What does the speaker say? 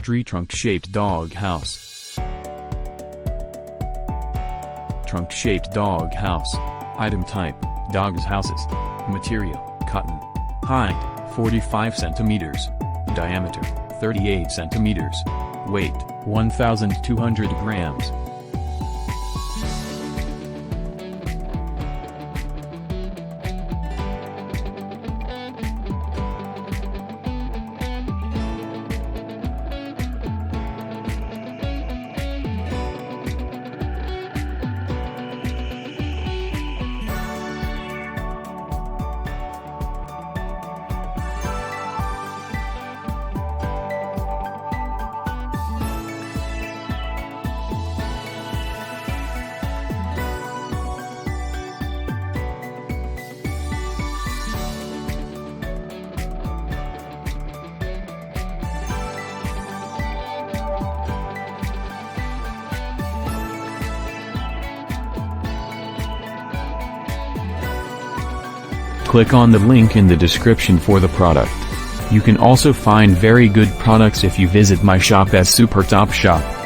Tree trunk-shaped dog house. Trunk-shaped dog house. Item type, dog's houses. Material, cotton. Height, 45 centimeters. Diameter, 38 centimeters. Weight, 1,200 grams. Click on the link in the description for the product. You can also find very good products if you visit my shop as Super Top Shop.